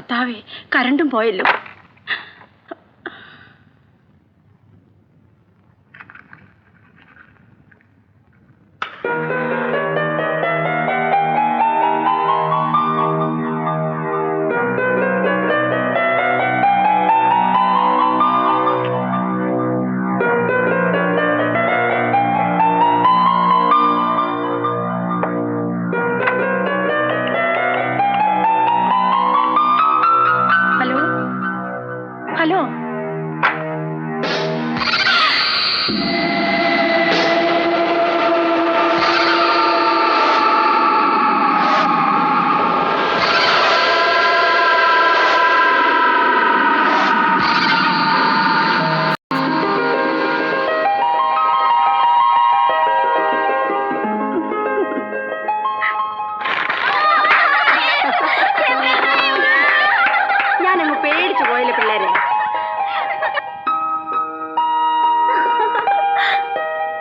കർത്താവേ, കരണ്ടും പോയല്ലോ. ഹലോ, ഞാനങ്ങ് പേടിച്ചു പോയില്ലേ പിള്ളേരെ.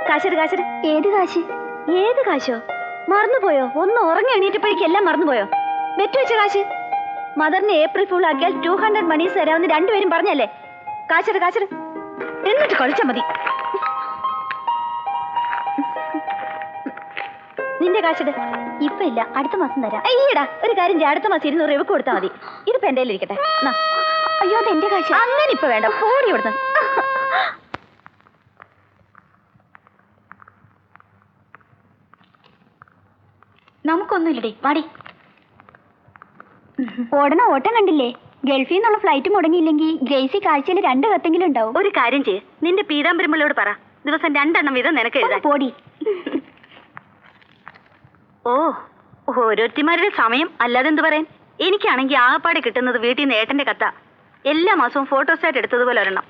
കാശ് കാശ്. ഏത് കാശ്? ഏത് കാശോ? മറന്നുപോയോ? ഒന്ന് ഉറങ്ങി എണീറ്റപ്പോഴേക്കും എല്ലാം മറന്നുപോയോ? വെറ്റ് വെച്ച കാശ്. മദറിന് ഏപ്രിൽ ഫുൾ ആക്കിയാൽ 200 മണീസ് തരാമെന്ന് രണ്ടുപേരും പറഞ്ഞല്ലേ? കാശ് കാശ്, എന്നിട്ട് കളിച്ചാ മതി. നിന്റെ കാശിട്. ഇപ്പൊ ഇല്ല, അടുത്ത മാസം തരാം. അയ്യടാ, ഒരു കാര്യം ചെയ്യാം, അടുത്ത മാസം 200 രൂപ കൊടുത്താൽ മതി. ഇതിപ്പോ എന്റെ ഇരിക്കട്ടെ. അയ്യോ, അത് എന്റെ കാശ്. അങ്ങനെ ഇപ്പൊ വേണ്ട, ഓടി ഇവിടുന്ന്. നമുക്കൊന്നുമില്ലടി, വാടി. ഓടണ ഓട്ടം കണ്ടില്ലേ? ഗൾഫിൽ നിന്നുള്ള ഫ്ലൈറ്റ് മുടങ്ങിയില്ലെങ്കിൽ ഗ്രേസി കാഴ്ചയിൽ 2 കത്തെങ്കിലും ഉണ്ടാവും. ഒരു കാര്യം ചെയ്യ്, നിന്റെ പീതാംബരമുള്ളോട് പറ, ദിവസം 2 എണ്ണം വീതം നിനക്ക് എഴുതാൻ. പോടി. ഓ, ഓരോരുത്തിമാരുടെ സമയം, അല്ലാതെ എന്ത് പറയാൻ. എനിക്കാണെങ്കിൽ ആകപ്പാടെ കിട്ടുന്നത് വീട്ടിൽ നിന്ന് ഏട്ടന്റെ കത്ത. എല്ലാ മാസവും ഫോട്ടോസ്റ്റാറ്റ് എടുത്തതുപോലെ ഒരെണ്ണം.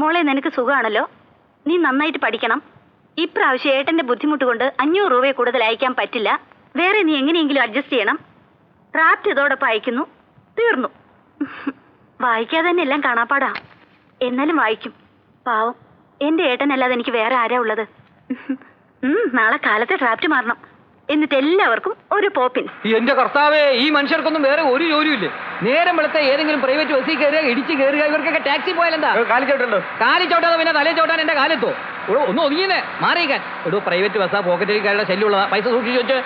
മോളെ, നിനക്ക് സുഖമാണല്ലോ, നീ നന്നായിട്ട് പഠിക്കണം. ഇപ്രാവശ്യം ഏട്ടന്റെ ബുദ്ധിമുട്ട് കൊണ്ട് 500 രൂപയെ കൂടുതൽ അയക്കാൻ പറ്റില്ല. വേറെ നീ എങ്ങനെയെങ്കിലും അഡ്ജസ്റ്റ് ചെയ്യണം. ഡ്രാഫ്റ്റ് ഇതോടൊപ്പം അയക്കുന്നു. തീർന്നു. വായിക്കാതെ തന്നെ എല്ലാം കാണാപ്പാടാ. എന്നാലും വായിക്കും. പാവം, എന്റെ ഏട്ടനല്ലാതെ എനിക്ക് വേറെ ആരാ ഉള്ളത്? നാളെ കാലത്തെ ഡ്രാഫ്റ്റ് മാറണം. എന്നിട്ട് എല്ലാവർക്കും ഒരു പോപ്പിൻ. എന്റെ കർത്താവേ, ഈ മനുഷ്യർക്കൊന്നും വേറെ ഒരു ജോലിയില്ലേ? നേരം വെളുത്ത ഏതെങ്കിലും പ്രൈവറ്റ് ബസ്സിൽ കയറുക, ഇടിച്ച് കയറുക. ഇവർക്കൊക്കെ ടാക്സി പോയാലെന്താ? കാലി ചവിട്ടാതെ പിന്നെ തലേ ചവിട്ടാൻ എന്റെ കാലെത്തോ? ഒന്ന് ഒതുങ്ങിയേ മാറിയിക്കാൻ. ഒരു പ്രൈവറ്റ് ബസ്സാ, പോക്കറ്റിക്കാരുടെ ശല്യമുള്ളതാ. പൈസ സൂക്ഷിച്ചു വെച്ച്.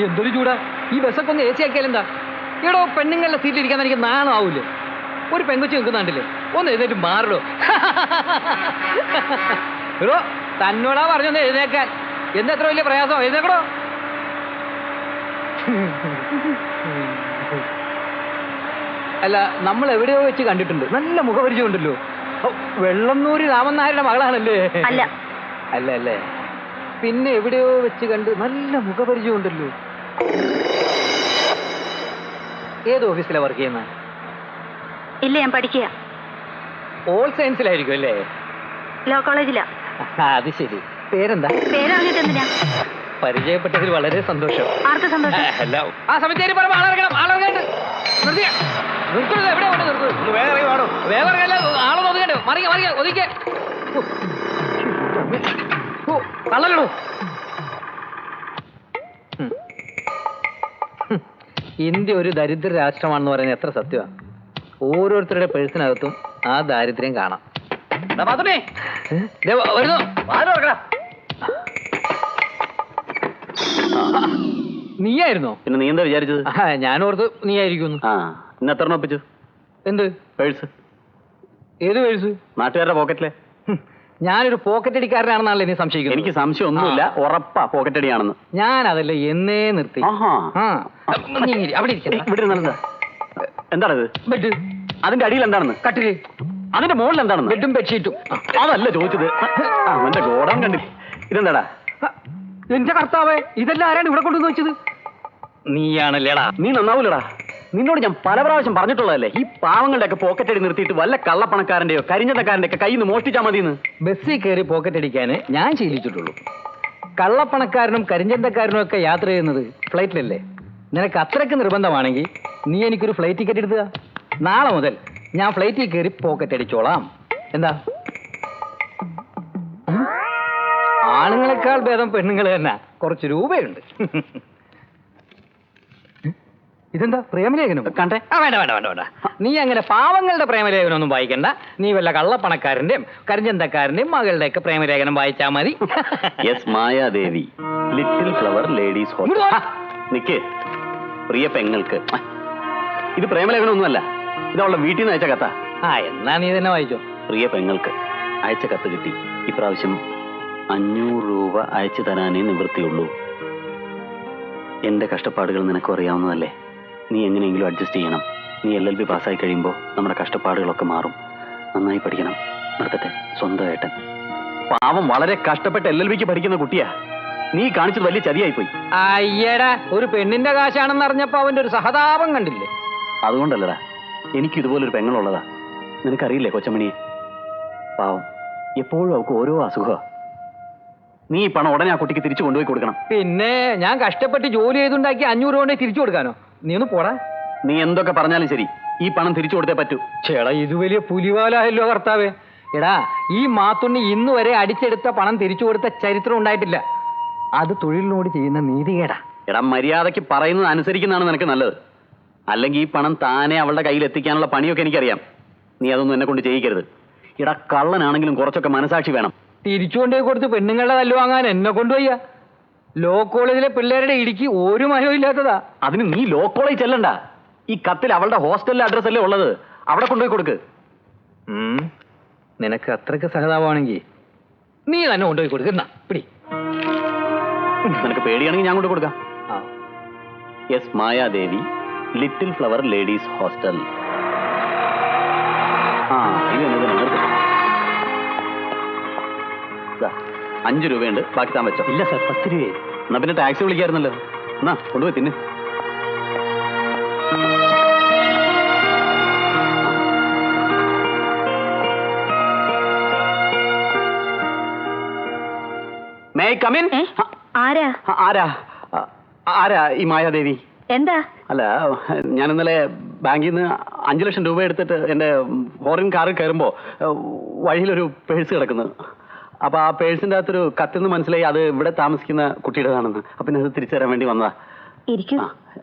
എന്തൊരു ചൂടാ! ഈ ബസ്സൊക്കെ ഒന്ന് AC ആക്കിയാലെന്താ? എടോ, പെണ്ണുങ്ങളുടെ സീറ്റിൽ ഇരിക്കാൻ എനിക്ക് നാണം ആവൂലേ? ഒരു പെങ്കൊച്ചു നിൽക്കുന്നുണ്ടല്ലേ, ഒന്ന് എഴുന്നേറ്റ് മാറിടോ. എടോ, തന്നോടാ പറഞ്ഞൊന്ന് എഴുന്നേക്കാൻ. എന്തെത്ര വലിയ പ്രയാസം, എഴുന്നേക്കടോ. അല്ല, നമ്മൾ എവിടെയോ വെച്ച് കണ്ടിട്ടുണ്ട്. നല്ല മുഖപരിചയം ഉണ്ടല്ലോ. വെള്ളന്നൂരി രാമൻ നായരുടെ മകളാണല്ലേ? അല്ല. അല്ല അല്ലേ? പിന്നെ എവിടെയോ വെച്ച് കണ്ട് നല്ല മുഖപരിചയം ഉണ്ടല്ലോ. ഏത് ഓഫീസിലാണ് വർക്ക് ചെയ്യുന്നത്? ഇല്ല, ഞാൻ പഠിക്കുക. ഓൾ സയൻസിലായിരിക്കും അല്ലേ? ലോ കോളേജിലാ. അത് ശരി. പേരെന്താ? പേരറിഞ്ഞിട്ട് എന്തിനാ? പരിചയപ്പെട്ടതിൽ വളരെ സന്തോഷം. ആർക്ക് സന്തോഷം? അല്ല, ആ സമയത്തേക്ക് പറയുമ്പോൾ ആളിറങ്ങണം. ആളിറങ്ങാണ്ട് നിർത്തരുത്. എവിടെ കൊണ്ട് നിർത്തുന്നത്? വേറെ ആളെ ഒതുക്കണ്ടോ? മറിയ ഒതുക്കെ കള്ളലോ. ഇന്ത്യ ഒരു ദരിദ്ര രാഷ്ട്രമാണെന്ന് പറയുന്നത് എത്ര സത്യമാണ്. ഓരോരുത്തരുടെ പേഴ്സിനകത്തും ആ ദാരിദ്ര്യം കാണാം. നീയായിരുന്നോ? പിന്നെ നീ എന്താ വിചാരിച്ചത്? ഞാനോർത്ത് നീയായിരിക്കുന്നു. ഇന്ന് എത്ര ഒപ്പിച്ചു? എന്ത് പേഴ്സ്? ഏത് പേഴ്സ്? നാട്ടുകാരുടെ പോക്കറ്റിലെ. ഞാനൊരു പോക്കറ്റ് അടിക്കാരനാണെന്നാണല്ലോ നീ സംശയിക്കുന്നത്? എനിക്ക് സംശയം ഒന്നുമില്ല, ഉറപ്പാ പോക്കറ്റ് അടിയാണെന്ന്. ഞാൻ അതല്ലേ എന്നേ നിർത്തി. ഇവിടെ നല്ലതാ. എന്താണത്? ബെഡ്. അതിന്റെ അടിയിൽ എന്താണെന്ന്? കട്ടില്. അതിന്റെ മുകളിൽ എന്താണെന്ന്? ബെഡും ബെഡ്ഷീറ്റും. അതല്ല ചോദിച്ചത്. അവന്റെ ഗോഡം കണ്ടില്ല. ഇതെന്താടാ? എന്റെ കർത്താവേ, ഇതെല്ലാം ആരാണ് ഇവിടെ കൊണ്ടുവന്ന് വെച്ചത്? നീയാണല്ലേടാ? നീ നന്നാവൂലടാ. നിന്നോട് ഞാൻ പല പ്രാവശ്യം പറഞ്ഞിട്ടുള്ളതല്ലേ, ഈ പാവങ്ങളുടെ ഒക്കെ പോക്കറ്റ് അടി നിർത്തിയിട്ട് വല്ല കള്ളപ്പണക്കാരന്റെയോ കരിഞ്ചന്തക്കാരന്റെ ഒക്കെ കയ്യിൽ നിന്ന് മോഷ്ടിച്ചാൽ മതിയെന്ന്. ബസ്സിൽ കയറി പോക്കറ്റ് അടിക്കാന് ഞാൻ ശീലിച്ചിട്ടുള്ളൂ. കള്ളപ്പണക്കാരനും കരിഞ്ചന്തക്കാരനും ഒക്കെ യാത്ര ചെയ്യുന്നത് ഫ്ലൈറ്റിലല്ലേ? നിനക്ക് അത്രയ്ക്ക് നിർബന്ധമാണെങ്കിൽ നീ എനിക്കൊരു ഫ്ലൈറ്റ് ടിക്കറ്റ് എടുക്കുക. നാളെ മുതൽ ഞാൻ ഫ്ലൈറ്റിൽ കയറി പോക്കറ്റ് അടിച്ചോളാം. എന്താ? ആണുങ്ങളെക്കാൾ ഭേദം പെണ്ണുങ്ങൾ തന്നെ. കുറച്ച് രൂപയുണ്ട്. ഇതെന്താ പ്രേമലേഖനം? കണ്ടേ? വേണ്ട വേണ്ട വേണ്ട വേണ്ട. നീ അങ്ങനെ പാവങ്ങളുടെ പ്രേമലേഖനം ഒന്നും വായിക്കണ്ട. നീ വല്ല കള്ളപ്പണക്കാരന്റെയും കരിഞ്ചന്തക്കാരന്റെയും മകളുടെ ഒക്കെ പ്രേമലേഖനം വായിച്ചാ മതി. Yes, Mayadevi, Little Flower Ladies Hostel. നിക്ക്, പ്രിയ പെങ്ങൾക്ക്. ഇത് പ്രേമലേഖനം ഒന്നുമല്ല, ഇത് അവളുടെ വീട്ടിൽ നിന്ന് അയച്ച കത്ത. എന്നാ നീ തന്നെ വായിച്ചോ. പ്രിയ പെങ്ങൾക്ക് അയച്ച കത്ത് കിട്ടി. ഇപ്രാവശ്യം 500 രൂപ അയച്ചു തരാനേ നിവൃത്തിയുള്ളൂ. എന്റെ കഷ്ടപ്പാടുകൾ നിനക്കും അറിയാവുന്നതല്ലേ. നീ എങ്ങനെയെങ്കിലും അഡ്ജസ്റ്റ് ചെയ്യണം. നീ LLB പാസ്സായി കഴിയുമ്പോൾ നമ്മുടെ കഷ്ടപ്പാടുകളൊക്കെ മാറും. നന്നായി പഠിക്കണം. നിർത്തട്ടെ, സ്വന്തമായിട്ട്. പാവം വളരെ കഷ്ടപ്പെട്ട് LLBക്ക് പഠിക്കുന്ന കുട്ടിയാ. നീ കാണിച്ചത് വലിയ ചതിയായിപ്പോയി. അയ്യടാ, ഒരു പെണ്ണിന്റെ കാശാണെന്ന് അറിഞ്ഞപ്പോ അവന്റെ ഒരു സഹതാപം കണ്ടില്ലേ? അതുകൊണ്ടല്ലടാ, എനിക്ക് ഇതുപോലൊരു പെങ്ങളുള്ളതാ. നിനക്കറിയില്ലേ കൊച്ചമണിയെ? പാവം, എപ്പോഴും അവൾക്ക് ഓരോ അസുഖമാണ്. നീ ഈ പണം ഉടനെ ആ കുട്ടിക്ക് തിരിച്ചു കൊണ്ടുപോയി കൊടുക്കണം. പിന്നെ ഞാൻ കഷ്ടപ്പെട്ട് ജോലി ചെയ്തുണ്ടാക്കി 500 കൊണ്ട് തിരിച്ചു കൊടുക്കാനോ? നീ ഒന്ന് പോടാ. നീ എന്തൊക്കെ പറഞ്ഞാലും ശരി, ഈ പണം തിരിച്ചു കൊടുത്തേ പറ്റൂ. ചേടാ, ഇത് വലിയ പുലിവാലായല്ലോ കർത്താവേ. എടാ, ഈ മാത്തുണ്ണി ഇന്ന് വരെ അടിച്ചെടുത്ത പണം തിരിച്ചു കൊടുത്ത ചരിത്രം ഉണ്ടായിട്ടില്ല. അത് തൊഴിലിനോട് ചെയ്യുന്ന നീതികേടാ. എടാ, മര്യാദയ്ക്ക് പറയുന്നത് അനുസരിക്കുന്നതാണ് നിനക്ക് നല്ലത്. അല്ലെങ്കിൽ ഈ പണം താനെ അവളുടെ കയ്യിൽ എത്തിക്കാനുള്ള പണിയൊക്കെ എനിക്കറിയാം. നീ അതൊന്നും എന്നെ കൊണ്ട് ചെയ്യിക്കരുത്. എടാ, കള്ളനാണെങ്കിലും കുറച്ചൊക്കെ മനസാക്ഷി വേണം. തിരിച്ചുകൊണ്ടേ കൊടുത്ത് പെണ്ണുങ്ങളുടെ കല്ല് വാങ്ങാൻ എന്നെ കൊണ്ടുപോയ്യ. ലോ കോളേജിലെ പിള്ളേരുടെ ഇടിക്ക് ഒരു മരവും ഇല്ലാത്തതാ. അതിന് നീ ലോ കോളേജ് ചെല്ലണ്ട. ഈ കത്തിൽ അവളുടെ ഹോസ്റ്റലിലെ അഡ്രസ് അല്ലേ ഉള്ളത്, അവിടെ കൊണ്ടുപോയി കൊടുക്ക്. നിനക്ക് അത്രയ്ക്ക് സഹതാപമാണെങ്കിൽ നീ തന്നെ കൊണ്ടുപോയി കൊടുക്കുന്ന പിടി. നിനക്ക് പേടിയാണെങ്കിൽ ഞാൻ കൊണ്ട് കൊടുക്കാം. Yes, Mayadevi, Little Flower Ladies hostel. ഇത് എന്നതിനാണ് 5 രൂപയുണ്ട്, ബാക്കി താൻ വെച്ചോ. ഇല്ല സാർ, 10 രൂപയെ. എന്നാ പിന്നെ ടാക്സി വിളിക്കായിരുന്നല്ലോ. എന്നാ കൊണ്ടുപോയി തിന്ന്. May I come in? ആരാ? ആരാ ഈ മായാദേവി? എന്താ? അല്ല, ഞാൻ ഇന്നലെ ബാങ്കിൽ നിന്ന് 5 ലക്ഷം രൂപ എടുത്തിട്ട് എൻ്റെ ഫോറിൻ കാറിൽ കയറുമ്പോൾ വഴിയിലൊരു പേഴ്സ് കിടക്കുന്നു. അപ്പൊ ആ പേഴ്സിന്റെ അകത്തൊരു കത്തെന്ന് മനസ്സിലായി അത് ഇവിടെ താമസിക്കുന്ന കുട്ടിയുടേതാണെന്ന്. അപ്പൊ പിന്നെ അത് തിരിച്ചു തരാൻ വേണ്ടി വന്നതാ.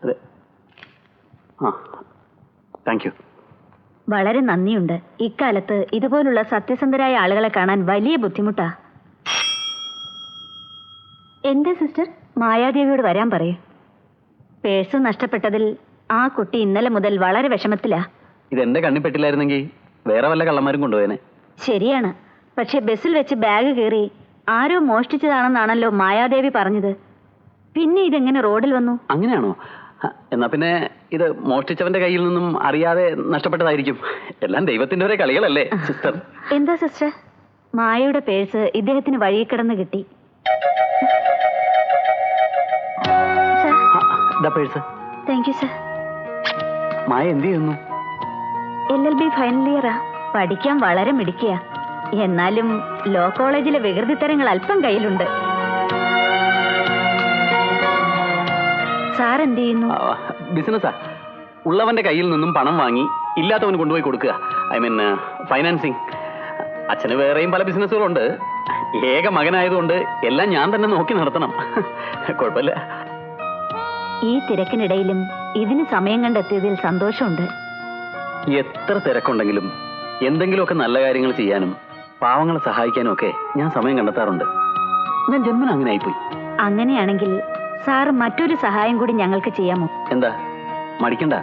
അതെ, താങ്ക് യു. വളരെ നന്ദിയുണ്ട്. ഇക്കാലത്ത് ഇതുപോലുള്ള സത്യസന്ധരായ ആളുകളെ കാണാൻ വലിയ ബുദ്ധിമുട്ടാ. എന്റെ സിസ്റ്റർ മായാദേവിയോട് വരാൻ പറയൂ. പേഴ്സ് നഷ്ടപ്പെട്ടതിൽ ആ കുട്ടി ഇന്നലെ മുതൽ വളരെ വിഷമത്തിലാ. ഇതെന്റെ കണ്ണി പെട്ടില്ലായിരുന്നെങ്കിൽ വേറെ വല്ല കള്ളന്മാരും കൊണ്ടുപോയേനെ. ശരിയാണ്, പക്ഷെ ബസ്സിൽ വെച്ച് ബാഗ് കീറി ആരോ മോഷ്ടിച്ചതാണെന്നാണല്ലോ മായാദേവി പറഞ്ഞത്. പിന്നെ ഇതെങ്ങനെ റോഡിൽ വന്നു? അങ്ങനെയാണോ? എന്നാ പിന്നെ ഇത് മോഷ്ടിച്ചവന്റെ കയ്യിൽ നിന്നും അറിയാതെ നഷ്ടപ്പെട്ടതായിരിക്കും. എല്ലാം ദൈവത്തിന്റെ ഒരേ കളികളല്ലേ സിസ്റ്റർ? എന്താ സിസ്റ്റർ? മായയുടെ പേഴ്സ് ഇദ്ദേഹത്തിന് വഴിയിൽ കിടന്ന് കിട്ടി. പേഴ്സ്. Thank you sir. മായ എന്ത് ചെയ്യുന്നു? LLB ഫൈനൽ ഇയറാ. പഠിക്കാൻ വളരെ മിടുക്കിയ. എന്നാലും ലോ കോളേജിലെ വികൃതിത്തരങ്ങൾ അല്പം കയ്യിലുണ്ട്. സാർ എന്ത് ചെയ്യുന്നു? ബിസിനസ്സാ. ഉള്ളവന്റെ കയ്യിൽ നിന്നും പണം വാങ്ങി ഇല്ലാത്തവന് കൊണ്ടുപോയി കൊടുക്കുക. I mean financing. അച്ഛന് വേറെയും പല ബിസിനസ്സുകളുണ്ട്. ഏക മകനായതുകൊണ്ട് എല്ലാം ഞാൻ തന്നെ നോക്കി നടത്തണം. കുഴപ്പമില്ല. ഈ തിരക്കിനിടയിലും ഇതിന് സമയം കണ്ടെത്തിയതിൽ സന്തോഷമുണ്ട്. എത്ര തിരക്കുണ്ടെങ്കിലും എന്തെങ്കിലുമൊക്കെ നല്ല കാര്യങ്ങൾ ചെയ്യാനും പാവങ്ങളെ സഹായിക്കാനും ഒക്കെ ഞാൻ സമയം കണ്ടെത്താറുണ്ട്. ഞാൻ ജന്മന അങ്ങനെ ആയിപ്പോയി. അങ്ങനെയാണെങ്കിൽ സാർ മറ്റൊരു സഹായം കൂടി ഞങ്ങൾക്ക് ചെയ്യാമോ? എന്താ? മടിക്കണ്ട,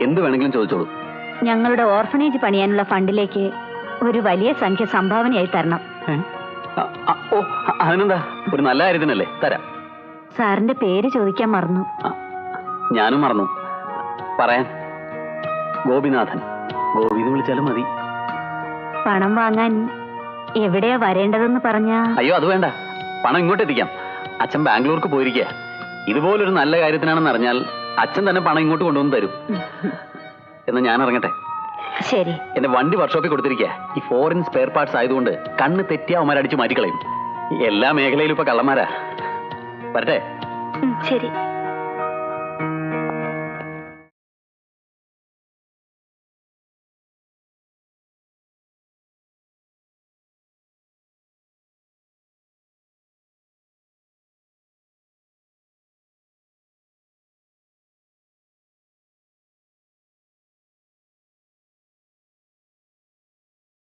എന്ത് വേണമെങ്കിലും ചോദിച്ചോളൂ. ഞങ്ങളുടെ ഓർഫനേജ് പണിയാനുള്ള ഫണ്ടിലേക്ക് ഒരു വലിയ സംഖ്യ സംഭാവനയായി തരണം. ഓ, അതിനെന്താ, ഒരു നല്ല കാര്യത്തിനല്ലേ, തരാം. സാറിന്റെ പേര് ചോദിക്കാൻ മറന്നു. ഞാനും മറന്നു പറയാൻ. ഗോപിനാഥൻ. ഗോപിന്ന് വിളിച്ചാലും മതി. പണം വാങ്ങാൻ എവിടെയാ വരേണ്ടതെന്ന് പറഞ്ഞാ? അയ്യോ, അത് വേണ്ട, പണം ഇങ്ങോട്ട് എത്തിക്കാം. അച്ഛൻ ബാംഗ്ലൂർക്ക് പോയിരിക്കുക. ഇതുപോലൊരു നല്ല കാര്യത്തിനാണെന്ന് അറിഞ്ഞാൽ അച്ഛൻ തന്നെ പണം ഇങ്ങോട്ട് കൊണ്ടുവന്ന് തരും. എന്നാ ഞാൻ ഇറങ്ങട്ടെ. ശരി. എന്റെ വണ്ടി വർക്ക്ഷോപ്പിൽ കൊടുത്തിരിക്കുക. ഈ ഫോറിൻ സ്പെയർ പാർട്സ് ആയതുകൊണ്ട് കണ്ണ് തെറ്റിയ അവന്മാരടിച്ച് മാറ്റിക്കളയും. എല്ലാ മേഖലയിലും ഇപ്പൊ കള്ളന്മാരാ. വരട്ടെ. ശരി.